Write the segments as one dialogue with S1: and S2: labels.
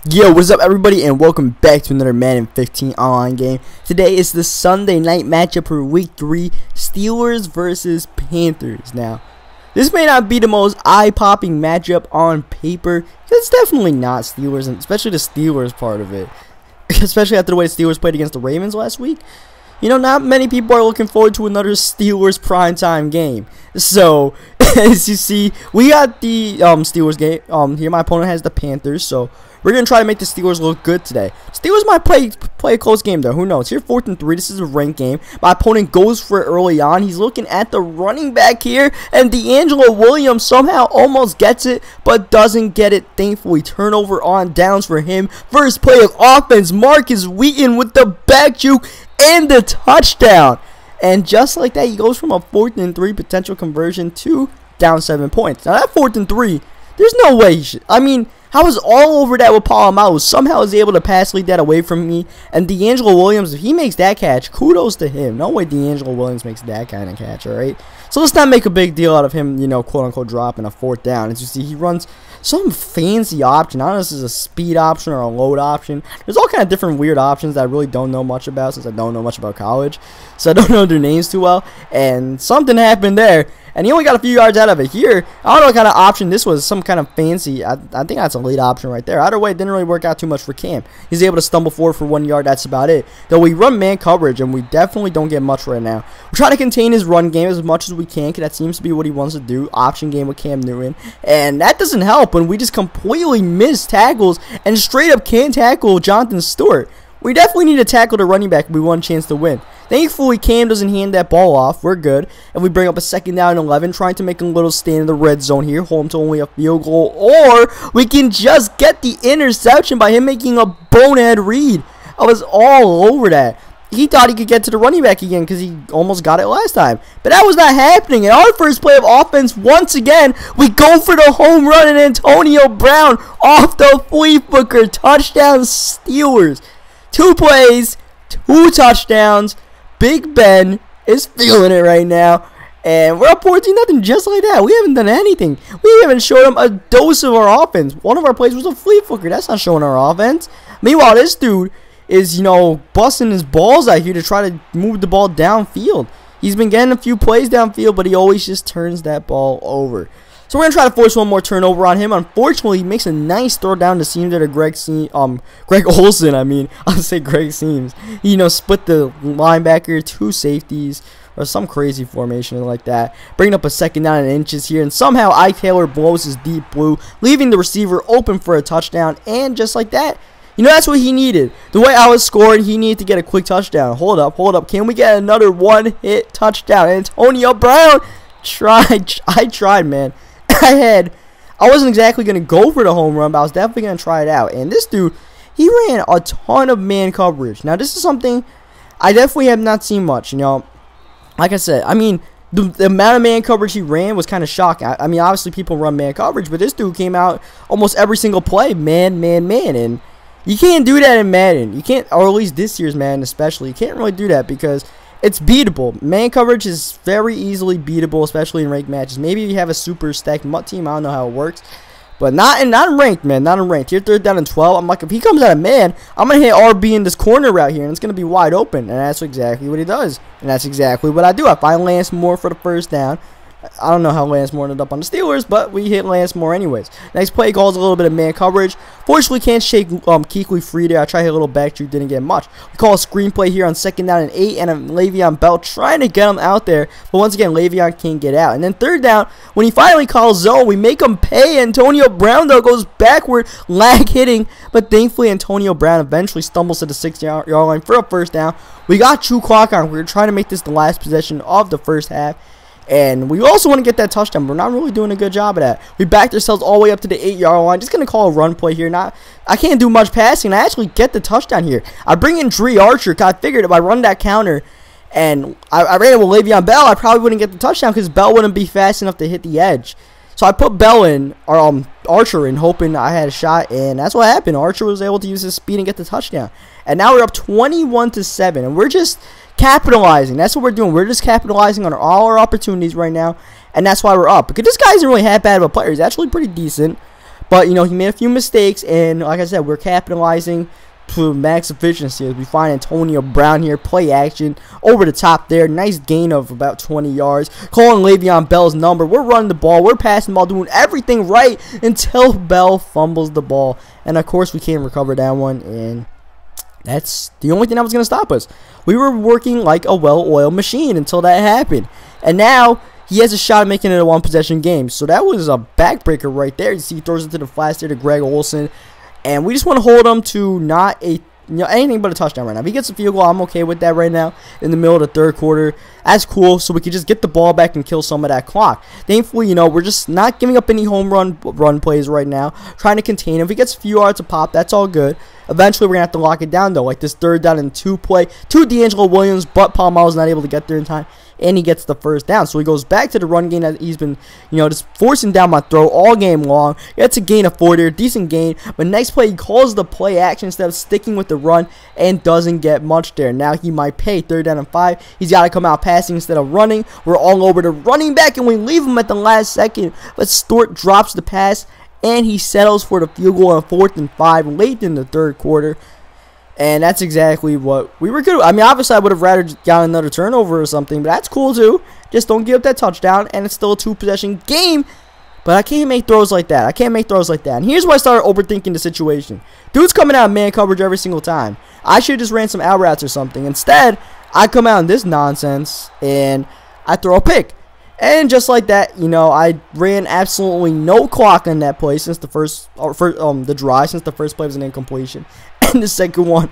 S1: Yo, what is up everybody, and welcome back to another Madden 15 online game. Today is the Sunday night matchup for week 3, Steelers versus Panthers. Now, this may not be the most eye-popping matchup on paper. It's definitely not Steelers, and especially the Steelers part of it. Especially after the way the Steelers played against the Ravens last week. You know, not many people are looking forward to another Steelers primetime game. So, as you see, we got the Steelers game. Here my opponent has the Panthers, so we're going to try to make the Steelers look good today. Steelers might play a close game, though. Who knows? Here, 4th and 3. This is a ranked game. My opponent goes for it early on. He's looking at the running back here, and D'Angelo Williams somehow almost gets it, but doesn't get it. Thankfully, turnover on downs for him. First play of offense, Marcus Wheaton with the back juke and the touchdown. And just like that, he goes from a 4th and 3 potential conversion to down 7 points. Now, that 4th and 3, there's no way he should. I mean, I was all over that with Palomalo. Somehow is able to pass lead that away from me. And D'Angelo Williams, if he makes that catch, kudos to him. No way D'Angelo Williams makes that kind of catch, alright? So let's not make a big deal out of him, you know, quote-unquote dropping a 4th down. As you see, he runs some fancy option. I don't know if this is a speed option or a load option. There's all kind of different weird options that I really don't know much about, since I don't know much about college. So I don't know their names too well. And something happened there, and he only got a few yards out of it. Here, I don't know what kind of option this was. Some kind of fancy, I think that's a late option right there. Either way, it didn't really work out too much for Cam. He's able to stumble forward for 1 yard. That's about it. Though we run man coverage, and we definitely don't get much right now. We're trying to contain his run game as much as we can, because that seems to be what he wants to do. Option game with Cam Newton. And that doesn't help when we just completely miss tackles and straight up can't tackle Jonathan Stewart. We definitely need to tackle the running back if we want a chance to win. Thankfully, Cam doesn't hand that ball off. We're good. And we bring up a 2nd down and 11, trying to make a little stand in the red zone here. Hold him to only a field goal. Or we can just get the interception by him making a bonehead read. I was all over that. He thought he could get to the running back again because he almost got it last time. But that was not happening. In our first play of offense, once again, we go for the home run, and Antonio Brown off the flea flicker. Touchdown Steelers. 2 plays, 2 touchdowns. Big Ben is feeling it right now. And we're up 14-0 just like that. We haven't done anything. We haven't showed him a dose of our offense. One of our plays was a flea flicker. That's not showing our offense. Meanwhile, this dude is, you know, busting his balls out here to try to move the ball downfield. He's been getting a few plays downfield, but he always just turns that ball over. So we're going to try to force one more turnover on him. Unfortunately, he makes a nice throw down the seam there to Greg Olsen, I'll say Greg Seams. He, you know, split the linebacker, 2 safeties, or some crazy formation like that. Bringing up a 2nd down and inches here, and somehow Ike Taylor blows his deep blue, leaving the receiver open for a touchdown, and just like that, you know, that's what he needed. The way I was scoring, he needed to get a quick touchdown. Hold up. Can we get another one-hit touchdown? Antonio Brown I tried, man. I wasn't exactly going to go for the home run, but I was definitely going to try it out. And this dude, he ran a ton of man coverage. Now, this is something I definitely have not seen much, you know. Like I said, I mean, the amount of man coverage he ran was kind of shocking. I mean, obviously people run man coverage, but this dude came out almost every single play, man. And you can't do that in Madden. You can't, or at least this year's Madden especially. You can't really do that because it's beatable. Man coverage is very easily beatable, especially in ranked matches. Maybe if you have a super stacked MUT team. I don't know how it works. But not in ranked, man. Not in ranked. Here, 3rd down and 12. I'm like, if he comes out of man, I'm going to hit RB in this corner route here, and it's going to be wide open. And that's exactly what he does. And that's exactly what I do. I find Lance Moore for the 1st down. I don't know how Lance Moore ended up on the Steelers, but we hit Lance Moore anyways. Next play calls a little bit of man coverage. Fortunately, can't shake Kuechly free there. I tried to hit a little back juke, didn't get much. We call a screenplay here on 2nd down and 8, and a Le'Veon Bell trying to get him out there. But once again, Le'Veon can't get out. And then 3rd down, when he finally calls zone, we make him pay. Antonio Brown, though, goes backward, lag hitting. But thankfully, Antonio Brown eventually stumbles to the 6-yard line for a 1st down. We got true clock on. We're trying to make this the last possession of the first half. And we also want to get that touchdown. We're not really doing a good job of that. We backed ourselves all the way up to the 8-yard line. Just going to call a run play here. I can't do much passing. I actually get the touchdown here. I bring in Dre Archer because I figured if I run that counter and I ran it with Le'Veon Bell, I probably wouldn't get the touchdown because Bell wouldn't be fast enough to hit the edge. So I put Bell in, or Archer in, hoping I had a shot, and that's what happened. Archer was able to use his speed and get the touchdown. And now we're up 21-7, and we're just capitalizing. That's what we're doing. We're just capitalizing on all our opportunities right now, and that's why we're up. Because this guy isn't really that bad of a player. He's actually pretty decent. But, you know, he made a few mistakes, and like I said, we're capitalizing to max efficiency as we find Antonio Brown here, play action, over the top there, nice gain of about 20 yards, calling Le'Veon Bell's number. We're running the ball, we're passing the ball, doing everything right until Bell fumbles the ball, and of course we can't recover that one, and that's the only thing that was going to stop us. We were working like a well-oiled machine until that happened, and now he has a shot at making it a one-possession game. So that was a backbreaker right there. You see he throws it to the flat there to Greg Olsen. And we just want to hold him to not anything but a touchdown right now. If he gets a field goal, I'm okay with that right now in the middle of the third quarter. That's cool, so we can just get the ball back and kill some of that clock. Thankfully, you know, we're just not giving up any home run plays right now, trying to contain him. If he gets a few yards to pop, that's all good. Eventually, we're going to have to lock it down, though, like this 3rd down and 2 play to D'Angelo Williams, but Palmer's not able to get there in time, and he gets the 1st down. So he goes back to the run game that he's been, you know, just forcing down my throat all game long. Gets a gain of 4 there, decent gain, but next play he calls the play action instead of sticking with the run and doesn't get much there. Now he might pay 3rd down and 5. He's got to come out passing instead of running. We're all over the running back, and we leave him at the last second, but Stewart drops the pass, and he settles for the field goal on 4th and 5 late in the third quarter. And that's exactly what we were good with. I mean, obviously, I would have rather got another turnover or something, but that's cool too. Just don't give up that touchdown, and it's still a 2-possession game. But I can't make throws like that. I can't make throws like that. And here's why I started overthinking the situation. Dude's coming out of man coverage every single time. I should have just ran some out routes or something. Instead, I come out in this nonsense, and I throw a pick. And just like that, you know, I ran absolutely no clock on that play since the the drive, since the first play was an incompletion, and the second one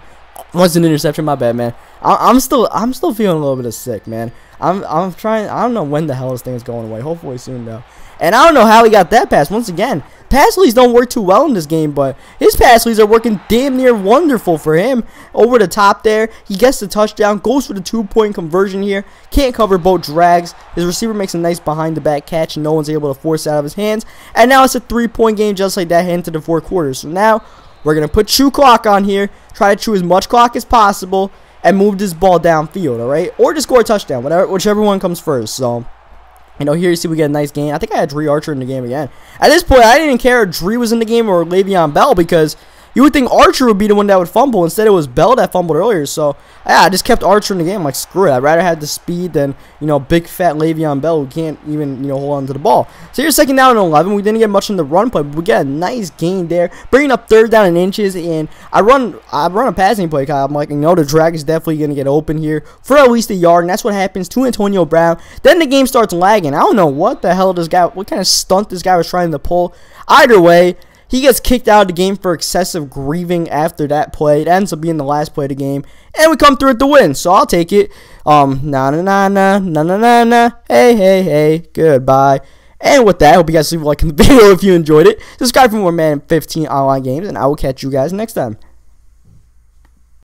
S1: was an interception. My bad, man. I'm still feeling a little bit of sick, man. I'm trying. I don't know when the hell this thing is going away. Hopefully soon, though. And I don't know how he got that pass. Once again, pass leads don't work too well in this game, but his pass leads are working damn near wonderful for him. Over the top there, he gets the touchdown, goes for the 2-point conversion here. Can't cover both drags. His receiver makes a nice behind-the-back catch, and no one's able to force it out of his hands. And now it's a 3-point game just like that into the 4th quarter. So now we're going to put chew clock on here, try to chew as much clock as possible, and move this ball downfield, all right? Or just score a touchdown, whichever one comes first. So, you know, here you see we get a nice game. I think I had Dree Archer in the game again. At this point, I didn't care if Dree was in the game or Le'Veon Bell, because you would think Archer would be the one that would fumble. Instead, it was Bell that fumbled earlier. So, yeah, I just kept Archer in the game. Like, screw it. I'd rather have the speed than, you know, big, fat Le'Veon Bell who can't even, you know, hold on to the ball. So, here's 2nd down and 11. We didn't get much in the run play, but we get a nice gain there. Bringing up 3rd down in inches, and I run a passing play. I'm like, you know, the drag is definitely going to get open here for at least a yard, and that's what happens to Antonio Brown. Then the game starts lagging. I don't know what the hell this guy, what kind of stunt this guy was trying to pull. Either way, he gets kicked out of the game for excessive grieving after that play. It ends up being the last play of the game, and we come through with the win. So I'll take it. Na hey hey, goodbye. And with that, I hope you guys leave a like in the video if you enjoyed it. Subscribe for more Madden 15 online games, and I will catch you guys next time.